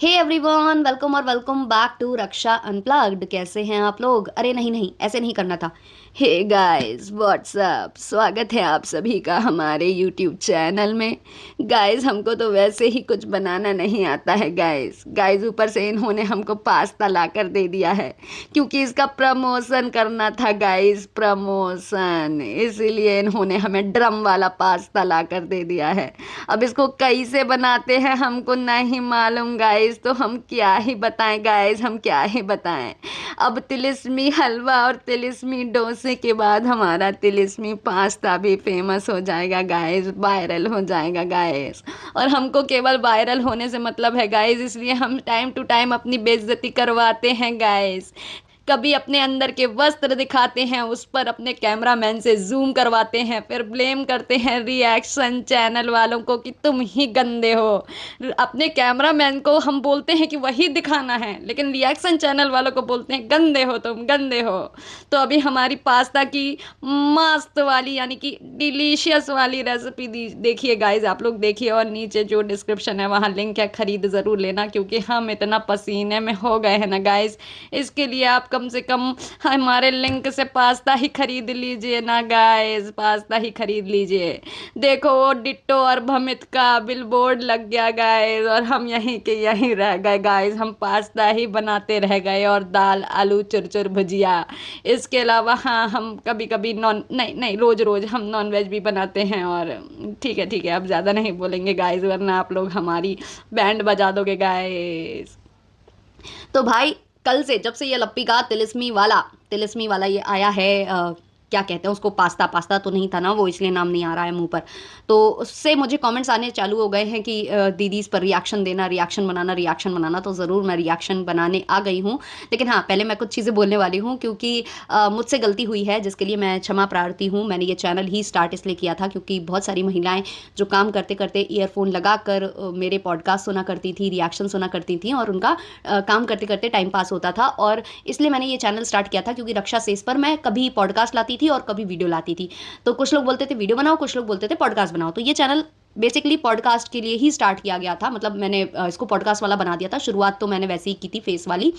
Hey everyone, welcome back to Raksha unplugged. कैसे हैं आप लोग? अरे नहीं नहीं, ऐसे नहीं करना था। हे गाइस, व्हाट्सअप, स्वागत है आप सभी का हमारे यूट्यूब चैनल में। गाइस, हमको तो वैसे ही कुछ बनाना नहीं आता है गाइस ऊपर से इन्होंने हमको पास्ता ला कर दे दिया है क्योंकि इसका प्रमोशन करना था गाइस, प्रमोशन। इसीलिए इन्होंने हमें ड्रम वाला पास्ता ला कर दे दिया है। अब इसको कैसे बनाते हैं हमको नहीं मालूम गाइस, तो हम क्या ही बताएं गाइस, हम क्या ही बताएं। अब तिलिस्मी हलवा और तिलिस्मी डोसे के बाद हमारा तिलिस्मी पास्ता भी फेमस हो जाएगा गाइस, वायरल हो जाएगा गाइस। और हमको केवल वायरल होने से मतलब है गाइस, इसलिए हम टाइम टू टाइम अपनी बेइज्जती करवाते हैं गाइस। कभी अपने अंदर के वस्त्र दिखाते हैं, उस पर अपने कैमरामैन से जूम करवाते हैं, फिर ब्लेम करते हैं रिएक्शन चैनल वालों को कि तुम ही गंदे हो। अपने कैमरामैन को हम बोलते हैं कि वही दिखाना है, लेकिन रिएक्शन चैनल वालों को बोलते हैं गंदे हो, तुम गंदे हो। तो अभी हमारी पास्ता की मस्त वाली यानी कि डिलीशियस वाली रेसिपी देखिए गाइज, आप लोग देखिए, और नीचे जो डिस्क्रिप्शन है वहाँ लिंक है, खरीद ज़रूर लेना क्योंकि हम इतना पसीने में हो गए हैं ना गाइज। इसके लिए आप कम से कम हमारे लिंक से पास्ता ही खरीद लीजिए ना गाइज, पास्ता ही खरीद लीजिए। देखो वो डिट्टो और भमित का बिलबोर्ड लग गया गाइज, और हम यहीं के यहीं रह गए गाइज, हम पास्ता ही बनाते रह गए और दाल आलू चुरचुर भुजिया। इसके अलावा हाँ, हम कभी कभी नॉन नहीं नहीं रोज रोज हम नॉन वेज भी बनाते हैं। और ठीक है, अब ज़्यादा नहीं बोलेंगे गाइज, वरना आप लोग हमारी बैंड बजा दोगे गाइज। तो भाई, कल से जब से ये लप्पी का तिलिस्मी वाला ये आया है, क्या कहते हैं उसको, पास्ता पास्ता तो नहीं था ना वो, इसलिए नाम नहीं आ रहा है मुंह पर। तो उससे मुझे कमेंट्स आने चालू हो गए हैं कि दीदी इस पर रिएक्शन देना, रिएक्शन बनाना। तो ज़रूर मैं रिएक्शन बनाने आ गई हूँ। लेकिन हाँ, पहले मैं कुछ चीज़ें बोलने वाली हूँ क्योंकि मुझसे गलती हुई है, जिसके लिए मैं क्षमा प्रार्थी हूँ। मैंने ये चैनल ही स्टार्ट इसलिए किया था क्योंकि बहुत सारी महिलाएं जो काम करते करते ईयरफोन लगाकर मेरे पॉडकास्ट सुना करती थी, रिएक्शन सुना करती थी, और उनका काम करते करते टाइम पास होता था। और इसलिए मैंने ये चैनल स्टार्ट किया था क्योंकि रक्षा सेस पर मैं कभी पॉडकास्ट लाती थी और कभी वीडियो लाती थी। तो कुछ लोग बोलते थे वीडियो बनाओ, कुछ लोग बोलते थे पॉडकास्ट बनाओ। तो ये चैनल बेसिकली पॉडकास्ट के लिए ही स्टार्ट किया गया था। मतलब मैंने इसको पॉडकास्ट वाला बना दिया था। शुरुआत तो मैंने वैसे ही की थी, फेस वाली,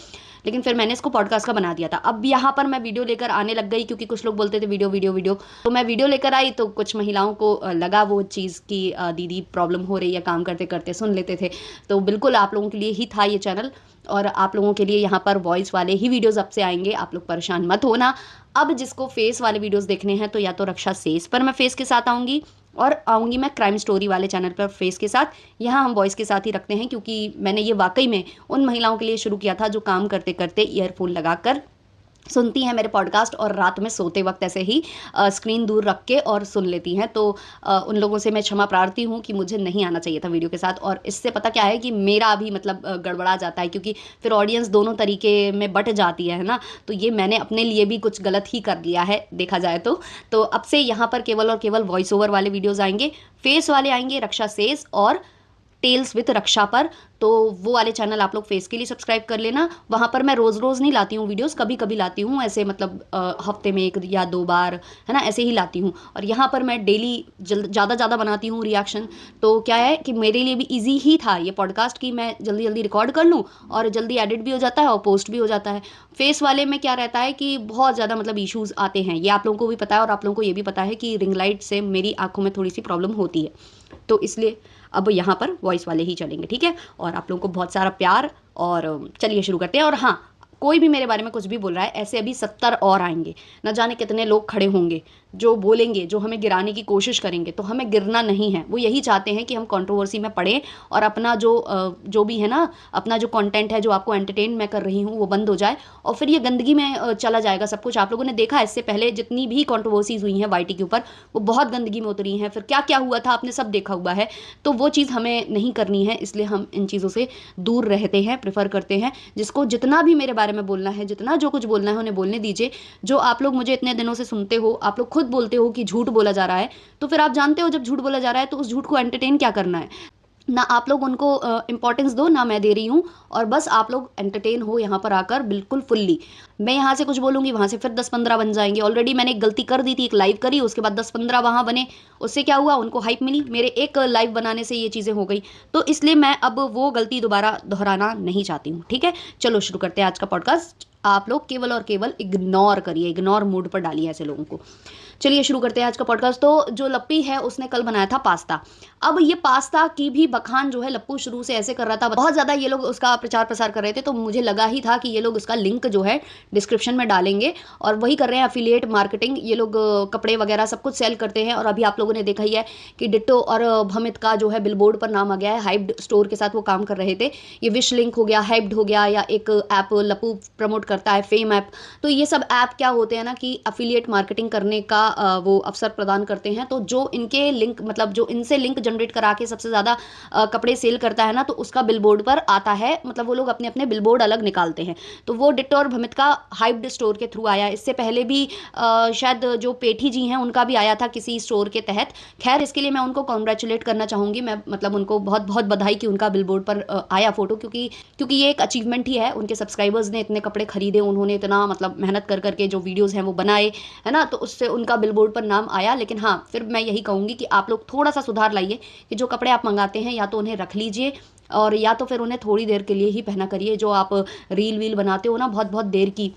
लेकिन फिर मैंने इसको पॉडकास्ट का बना दिया था। अब यहाँ पर मैं वीडियो लेकर आने लग गई क्योंकि कुछ लोग बोलते थे वीडियो वीडियो वीडियो। तो मैं वीडियो लेकर आई तो कुछ महिलाओं को लगा वो चीज़ कि दीदी प्रॉब्लम हो रही है, काम करते करते सुन लेते थे। तो बिल्कुल आप लोगों के लिए ही था ये चैनल, और आप लोगों के लिए यहाँ पर वॉइस वाले ही वीडियोस अब से आएंगे। आप लोग परेशान मत होना। अब जिसको फेस वाले वीडियोस देखने हैं तो या तो रक्षा सेस पर मैं फेस के साथ आऊँगी, और आऊँगी मैं क्राइम स्टोरी वाले चैनल पर फेस के साथ। यहाँ हम वॉइस के साथ ही रखते हैं क्योंकि मैंने ये वाकई में उन महिलाओं के लिए शुरू किया था जो काम करते करते ईयरफोन लगाकर सुनती हैं मेरे पॉडकास्ट, और रात में सोते वक्त ऐसे ही स्क्रीन दूर रख के और सुन लेती हैं। तो उन लोगों से मैं क्षमा प्रार्थी हूँ कि मुझे नहीं आना चाहिए था वीडियो के साथ। और इससे पता क्या है कि मेरा भी मतलब गड़बड़ा जाता है क्योंकि फिर ऑडियंस दोनों तरीके में बट जाती है ना। तो ये मैंने अपने लिए भी कुछ गलत ही कर लिया है देखा जाए तो अब से यहाँ पर केवल और केवल वॉइस ओवर वाले वीडियोज़ आएंगे, फेस वाले आएंगे रक्षा सेस और टेल्स विद रक्षा पर। तो वो वाले चैनल आप लोग फेस के लिए सब्सक्राइब कर लेना। वहाँ पर मैं रोज़ रोज़ नहीं लाती हूँ वीडियोस, कभी कभी लाती हूँ ऐसे, मतलब हफ्ते में 1 या 2 बार, है ना, ऐसे ही लाती हूँ। और यहाँ पर मैं डेली ज़्यादा ज़्यादा बनाती हूँ रिएक्शन। तो क्या है कि मेरे लिए भी ईजी ही था ये पॉडकास्ट की मैं जल्दी जल्दी रिकॉर्ड कर लूँ और जल्दी एडिट भी हो जाता है और पोस्ट भी हो जाता है। फेस वाले में क्या रहता है कि बहुत ज़्यादा मतलब इश्यूज़ आते हैं, ये आप लोगों को भी पता है, और आप लोगों को ये भी पता है कि रिंग लाइट से मेरी आंखों में थोड़ी सी प्रॉब्लम होती है। तो इसलिए अब यहाँ पर वॉइस वाले ही चलेंगे, ठीक है। और आप लोगों को बहुत सारा प्यार, और चलिए शुरू करते हैं। और हाँ, कोई भी मेरे बारे में कुछ भी बोल रहा है, ऐसे अभी 70 और आएंगे, न जाने कितने लोग खड़े होंगे जो बोलेंगे, जो हमें गिराने की कोशिश करेंगे। तो हमें गिरना नहीं है, वो यही चाहते हैं कि हम कंट्रोवर्सी में पड़े और अपना जो भी है ना, अपना जो कंटेंट है जो आपको एंटरटेन मैं कर रही हूँ वो बंद हो जाए, और फिर ये गंदगी में चला जाएगा सब कुछ। आप लोगों ने देखा इससे पहले जितनी भी कंट्रोवर्सीज हुई हैं वाईटी के ऊपर, वो बहुत गंदगी में उतरी हैं। फिर क्या क्या हुआ था आपने सब देखा हुआ है। तो वो चीज़ हमें नहीं करनी है, इसलिए हम इन चीज़ों से दूर रहते हैं, प्रेफर करते हैं। जिसको जितना भी मेरे बारे में बोलना है, जितना जो कुछ बोलना है उन्हें बोलने दीजिए। जो आप लोग मुझे इतने दिनों से सुनते हो, आप लोग खुद बोलते हो कि झूठ बोला जा रहा है, तो फिर आप जानते हो जब झूठ बोला जा रहा है तो उस झूठ को एंटरटेन क्या करना है। ना आप लोग उनको इम्पोर्टेंस दो, ना मैं दे रही हूँ, और बस आप लोग एंटरटेन हो यहाँ पर आकर बिल्कुल फुल्ली। मैं यहाँ से कुछ बोलूँगी, वहाँ से फिर 10-15 बन जाएंगे। ऑलरेडी मैंने एक गलती कर दी थी, एक लाइव करी, उसके बाद 10-15 वहाँ बने। उससे क्या हुआ, उनको हाइप मिली, मेरे एक लाइव बनाने से ये चीज़ें हो गई। तो इसलिए मैं अब वो गलती दोबारा दोहराना नहीं चाहती हूँ, ठीक है। चलो शुरू करते हैं आज का पॉडकास्ट। आप लोग केवल और केवल इग्नोर करिए, इग्नोर मोड पर डालिए ऐसे लोगों को। चलिए शुरू करते हैं आज का पॉडकास्ट। तो जो लप्पी है उसने कल बनाया था पास्ता। अब ये पास्ता की भी बखान जो है लप्पू शुरू से ऐसे कर रहा था, बहुत ज़्यादा ये लोग उसका प्रचार प्रसार कर रहे थे, तो मुझे लगा ही था कि ये लोग उसका लिंक जो है डिस्क्रिप्शन में डालेंगे। और वही कर रहे हैं अफिलिएट मार्केटिंग। ये लोग कपड़े वगैरह सब कुछ सेल करते हैं। और अभी आप लोगों ने देखा ही है कि डिट्टो और भमित का जो है बिलबोर्ड पर नाम आ गया है। हाइप्ड स्टोर के साथ वो काम कर रहे थे। ये विश लिंक हो गया, हाइप्ड हो गया, या एक ऐप लप्पू प्रमोट करता है, फेम ऐप। तो ये सब ऐप क्या होते हैं ना कि अफिलिएट मार्केटिंग करने का वो अवसर प्रदान करते हैं। तो जो इनके लिंक, मतलब जो इनसे लिंक जनरेट करा के सबसे ज़्यादा कपड़े सेल करता है ना, तो उसका बिलबोर्ड पर आता है। मतलब वो लोग अपने अपने बिलबोर्ड अलग निकालते हैं। तो वो डिट्टो और भमित का हाइप्ड स्टोर के थ्रू आया। इससे पहले भी शायद जो पेठी जी हैं उनका भी आया था किसी स्टोर के तहत। खैर इसके लिए मैं उनको कॉन्ग्रेचुलेट करना चाहूँगी। मैं मतलब उनको बहुत बहुत बधाई कि उनका बिलबोर्ड पर आया फोटो, क्योंकि क्योंकि ये एक अचीवमेंट ही है। उनके सब्सक्राइबर्स ने इतने कपड़े खरीदे, उन्होंने इतना मतलब मेहनत कर करके जो वीडियोज़ हैं वो बनाए, है ना, तो उससे उनका बिलबोर्ड पर नाम आया। लेकिन हाँ, फिर मैं यही कहूँगी कि आप लोग थोड़ा सा सुधार लाइए कि जो कपड़े आप मंगाते हैं या तो उन्हें रख लीजिए, और या तो फिर उन्हें थोड़ी देर के लिए ही पहना करिए। जो आप रील वील बनाते हो ना बहुत बहुत देर की,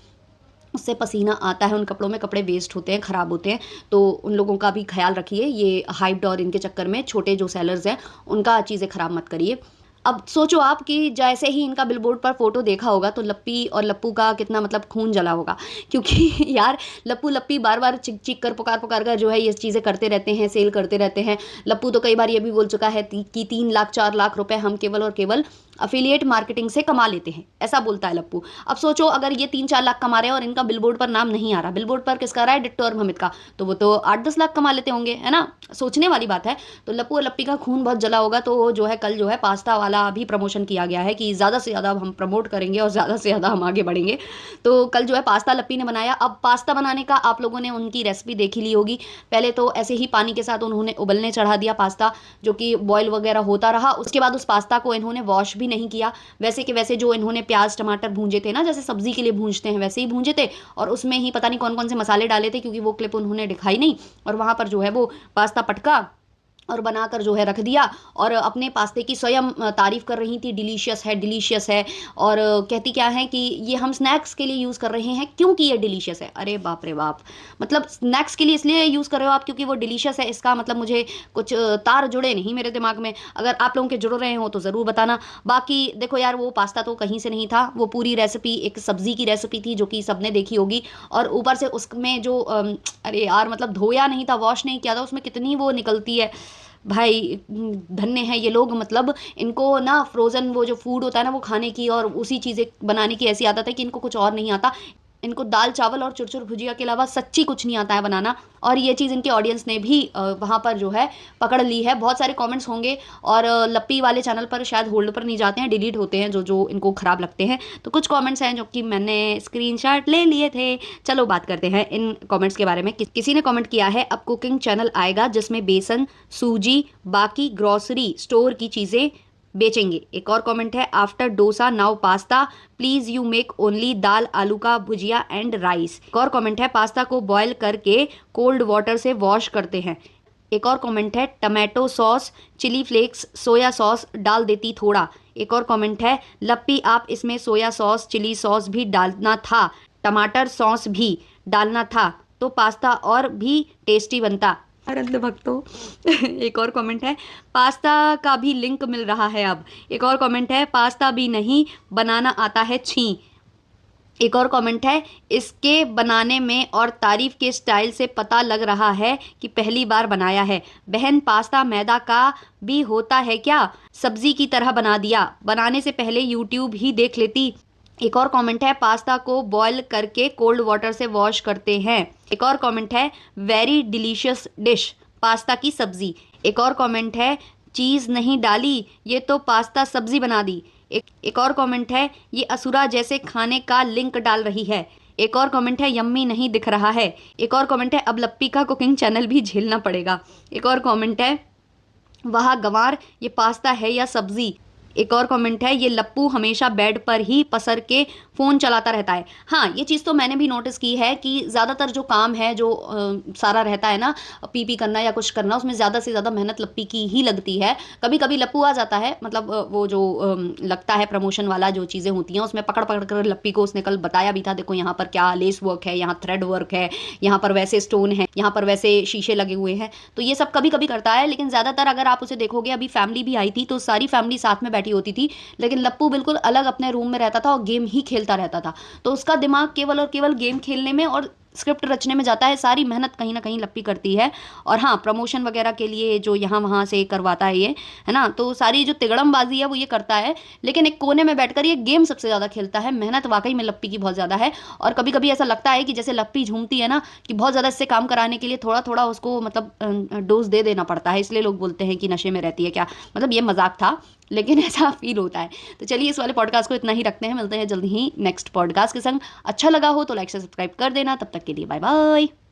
उससे पसीना आता है उन कपड़ों में, कपड़े वेस्ट होते हैं, ख़राब होते हैं। तो उन लोगों का भी ख्याल रखिए। ये हाइप्ड और इनके चक्कर में छोटे जो सेलर्स हैं उनका चीज़ें ख़राब मत करिए। अब सोचो आप कि जैसे ही इनका बिलबोर्ड पर फोटो देखा होगा तो लप्पी और लप्पू का कितना मतलब खून जला होगा, क्योंकि यार लप्पू लप्पी बार बार चिक चिक कर पुकार पुकार कर जो है ये चीज़ें करते रहते हैं, सेल करते रहते हैं। लप्पू तो कई बार ये भी बोल चुका है कि 3 लाख 4 लाख रुपए हम केवल और केवल अफिलिएट मार्केटिंग से कमा लेते हैं, ऐसा बोलता है लप्पू। अब सोचो अगर ये 3-4 लाख कमा रहे हैं और इनका बिलबोर्ड पर नाम नहीं आ रहा, बिलबोर्ड पर किसका आ रहा है, डिट्टो और भमित का, तो वो तो 8-10 लाख कमा लेते होंगे, है ना। सोचने वाली बात है। तो लप्पू और लप्पी का खून बहुत जला होगा। तो जो है कल जो है पास्ता वाला भी प्रमोशन किया गया है कि ज़्यादा से ज़्यादा हम प्रमोट करेंगे और ज़्यादा से ज़्यादा हम आगे बढ़ेंगे। तो कल जो है पास्ता लप्पी ने बनाया। अब पास्ता बनाने का आप लोगों ने उनकी रेसिपी देखी ली होगी। पहले तो ऐसे ही पानी के साथ उन्होंने उबलने चढ़ा दिया पास्ता, जो कि बॉयल वगैरह होता रहा। उसके बाद उस पास्ता को इन्होंने वॉश भी नहीं किया, वैसे के वैसे जो इन्होंने प्याज टमाटर भूंजे थे ना, जैसे सब्जी के लिए भूंजते हैं वैसे ही भूंजे थे। और उसमें ही पता नहीं कौन कौन से मसाले डाले थे, क्योंकि वो क्लिप उन्होंने दिखाई नहीं। और वहाँ पर जो है वो पास्ता पटका और बनाकर जो है रख दिया। और अपने पास्ते की स्वयं तारीफ कर रही थी, डिलीशियस है, डिलीशियस है। और कहती क्या है कि ये हम स्नैक्स के लिए यूज़ कर रहे हैं क्योंकि ये डिलीशियस है। अरे बाप रे बाप, मतलब स्नैक्स के लिए इसलिए यूज़ कर रहे हो आप क्योंकि वो डिलीशियस है, इसका मतलब मुझे कुछ तार जुड़े नहीं मेरे दिमाग में। अगर आप लोगों के जुड़ रहे हो तो ज़रूर बताना। बाकी देखो यार, वो पास्ता तो कहीं से नहीं था, वो पूरी रेसिपी एक सब्जी की रेसिपी थी जो कि सबने देखी होगी। और ऊपर से उसमें जो अरे यार मतलब धोया नहीं था, वॉश नहीं किया था, उसमें कितनी वो निकलती है भाई। धन्य है ये लोग, मतलब इनको ना फ्रोज़न वो जो फूड होता है ना वो खाने की और उसी चीज़ें बनाने की ऐसी आदत है कि इनको कुछ और नहीं आता। इनको दाल चावल और चुरचुर भुजिया के अलावा सच्ची कुछ नहीं आता है बनाना। और ये चीज़ इनके ऑडियंस ने भी वहाँ पर जो है पकड़ ली है। बहुत सारे कमेंट्स होंगे। और लप्पी वाले चैनल पर शायद होल्ड पर नहीं जाते हैं, डिलीट होते हैं जो जो इनको ख़राब लगते हैं। तो कुछ कमेंट्स हैं जो कि मैंने स्क्रीनशॉट ले लिए थे। चलो बात करते हैं इन कमेंट्स के बारे में। किसी ने कमेंट किया है, अब कुकिंग चैनल आएगा जिसमें बेसन, सूजी, बाकी ग्रॉसरी स्टोर की चीज़ें बेचेंगे। एक और कमेंट है, after dosa now pasta, please you make only दाल आलू का भुजिया एंड राइस। एक और कमेंट है, पास्ता को बॉयल करके कोल्ड वाटर से वॉश करते हैं। एक और कमेंट है, tomato sauce, chilli flakes, soya sauce डाल देती थोड़ा। एक और कमेंट है, लप्पी आप इसमें सोया सॉस चिली सॉस भी डालना था, टमाटर सॉस भी डालना था तो पास्ता और भी टेस्टी बनता। आनंद भक्तो। एक और कमेंट है, पास्ता का भी लिंक मिल रहा है अब। एक और कमेंट है, पास्ता भी नहीं बनाना आता है, छी। एक और कमेंट है, इसके बनाने में और तारीफ के स्टाइल से पता लग रहा है कि पहली बार बनाया है। बहन पास्ता मैदा का भी होता है क्या, सब्जी की तरह बना दिया, बनाने से पहले यूट्यूब ही देख लेती। एक और कमेंट है, पास्ता को बॉयल करके कोल्ड वाटर से वॉश करते हैं। एक और कमेंट है, वेरी डिलीशियस डिश, पास्ता की सब्जी। एक और कमेंट है, चीज़ नहीं डाली, ये तो पास्ता सब्जी बना दी। एक और कमेंट है, ये असुरा जैसे खाने का लिंक डाल रही है। एक और कमेंट है, यम्मी नहीं दिख रहा है। एक और कमेंट है, अब लप्पी का कुकिंग चैनल भी झेलना पड़ेगा। एक और कमेंट है, वाह गंवार, ये पास्ता है या सब्जी। एक और कमेंट है, ये लप्पू हमेशा बेड पर ही पसर के फ़ोन चलाता रहता है। हाँ, ये चीज़ तो मैंने भी नोटिस की है कि ज़्यादातर जो काम है जो सारा रहता है ना, पी करना या कुछ करना, उसमें ज़्यादा से ज़्यादा मेहनत लप्पी की ही लगती है। कभी कभी लप्पू आ जाता है, मतलब वो जो लगता है प्रमोशन वाला जो चीज़ें होती हैं उसमें पकड़ पकड़ कर लप्पी को उसने कल बताया भी था, देखो यहाँ पर क्या लेस वर्क है, यहाँ थ्रेड वर्क है, यहाँ पर वैसे स्टोन है, यहाँ पर वैसे शीशे लगे हुए हैं। तो ये सब कभी कभी करता है, लेकिन ज़्यादातर अगर आप उसे देखोगे, अभी फैमिली भी आई थी तो सारी फैमिली साथ में बैठी होती थी, लेकिन लप्पू बिल्कुल अलग अपने रूम में रहता था और गेम ही खेलता रहता था। तो उसका दिमाग केवल और केवल गेम खेलने में और स्क्रिप्ट रचने में जाता है, सारी मेहनत कहीं ना कहीं लप्पी करती है। और हाँ, प्रमोशन वगैरह के लिए जो यहाँ वहाँ से करवाता है ये, है ना, तो सारी जो तिगड़मबाजी है वो ये करता है, लेकिन एक कोने में बैठकर ये गेम सबसे ज़्यादा खेलता है। मेहनत वाकई में लप्पी की बहुत ज़्यादा है। और कभी कभी ऐसा लगता है कि जैसे लप्पी झूमती है ना, कि बहुत ज़्यादा इससे काम कराने के लिए थोड़ा थोड़ा उसको मतलब डोज दे देना पड़ता है, इसलिए लोग बोलते हैं कि नशे में रहती है क्या। मतलब ये मजाक था, लेकिन ऐसा फील होता है। तो चलिए इस वाले पॉडकास्ट को इतना ही रखते हैं, मिलते हैं जल्दी ही नेक्स्ट पॉडकास्ट के संग। अच्छा लगा हो तो लाइक से सब्सक्राइब कर देना। तब तक के लिए बाय बाय।